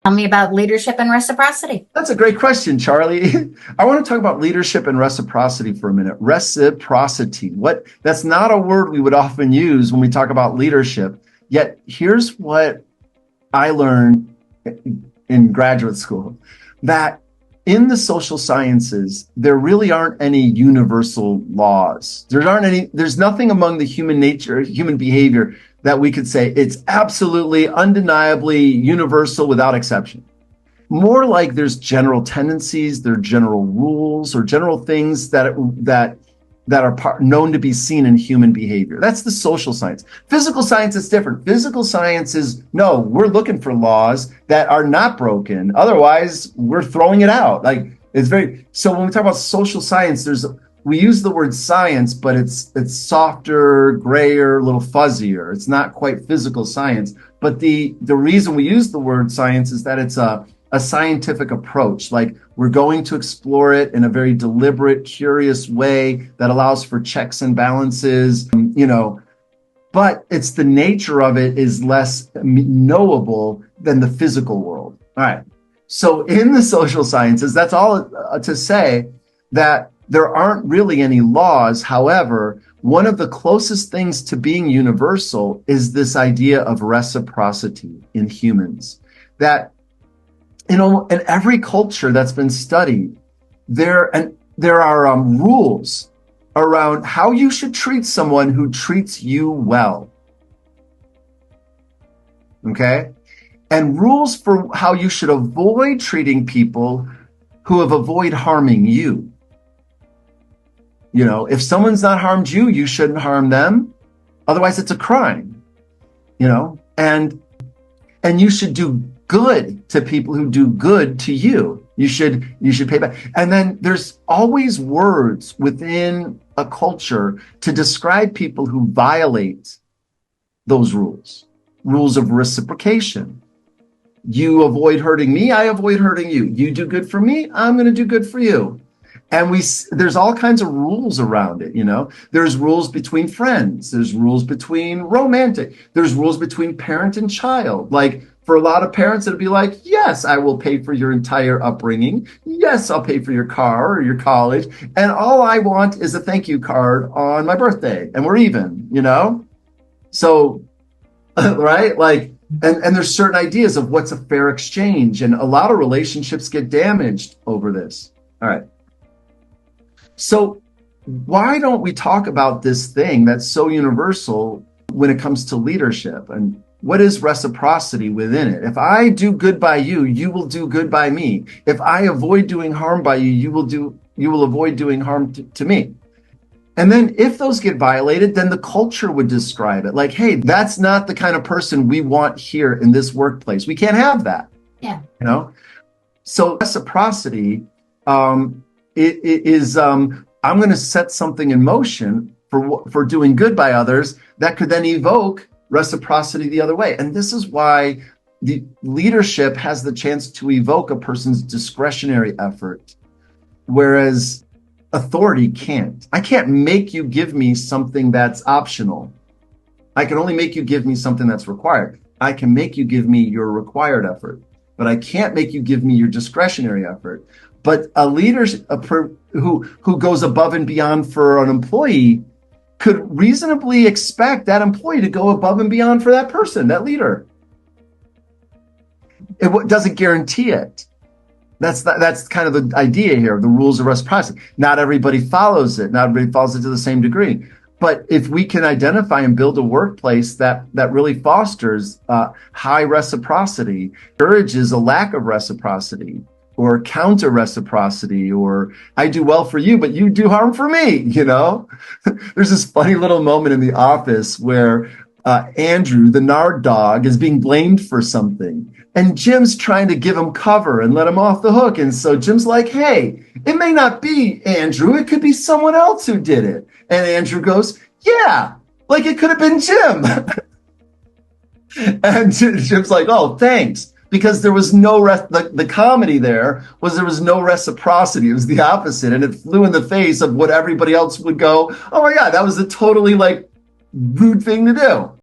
Tell me about leadership and reciprocity. That's a great question, Charlie. I want to talk about leadership and reciprocity for a minute. Reciprocity. That's not a word we would often use when we talk about leadership. Yet here's what I learned in graduate school, that in the social sciences, there really aren't any universal laws. There's nothing among the human nature, human behavior that we could say it's absolutely, undeniably universal without exception. More like there's general tendencies, there are general rules or general things that are known to be seen in human behavior. That's the social science. Physical science is different. Physical science is, no, we're looking for laws that are not broken. Otherwise, we're throwing it out. So when we talk about social science, we use the word science, but it's softer, grayer, a little fuzzier. It's not quite physical science. But the reason we use the word science is that it's a scientific approach. Like, we're going to explore it in a very deliberate, curious way that allows for checks and balances, but it's the nature of it is less knowable than the physical world. All right. So in the social sciences, that's all to say that there aren't really any laws. However, one of the closest things to being universal is this idea of reciprocity in humans. That, in every culture that's been studied, there are rules around how you should treat someone who treats you well. Okay? And rules for how you should avoid treating people who have avoided harming you. If someone's not harmed you, you shouldn't harm them. Otherwise, it's a crime. And you should do good to people who do good to you. You should pay back. And then there's always words within a culture to describe people who violate those rules of reciprocation. You avoid hurting me, I avoid hurting you. You do good for me, I'm going to do good for you. And there's all kinds of rules around it, There's rules between friends. There's rules between romantic. There's rules between parent and child. Like, for a lot of parents, it'd be like, yes, I will pay for your entire upbringing. Yes, I'll pay for your car or your college. And all I want is a thank you card on my birthday. And we're even, So, right? And there's certain ideas of what's a fair exchange. And a lot of relationships get damaged over this. All right. So why don't we talk about this thing that's so universal when it comes to leadership? And what is reciprocity within it? If I do good by you, you will do good by me. If I avoid doing harm by you, you will avoid doing harm to me. And then if those get violated, then the culture would describe it like, hey, that's not the kind of person we want here in this workplace. We can't have that. Yeah. So reciprocity, it is, I'm going to set something in motion for doing good by others that could then evoke reciprocity the other way. And this is why the leadership has the chance to evoke a person's discretionary effort, whereas authority can't. I can't make you give me something that's optional. I can only make you give me something that's required. I can make you give me your required effort, but I can't make you give me your discretionary effort. But a leader who goes above and beyond for an employee could reasonably expect that employee to go above and beyond for that person, that leader. It doesn't guarantee it. That's kind of the idea here of the rules of reciprocity. Not everybody follows it. Not everybody follows it to the same degree. But if we can identify and build a workplace that really fosters high reciprocity, encourages a lack of reciprocity, or counter reciprocity, or I do well for you, but you do harm for me, There's this funny little moment in the office where Andrew, the Nard dog, is being blamed for something. And Jim's trying to give him cover and let him off the hook. And so Jim's like, hey, it may not be Andrew. It could be someone else who did it. And Andrew goes, yeah, like it could have been Jim. And Jim's like, oh, thanks. Because there was no the comedy there was no reciprocity. It was the opposite. And it flew in the face of what everybody else would go, oh my God, that was a totally rude thing to do.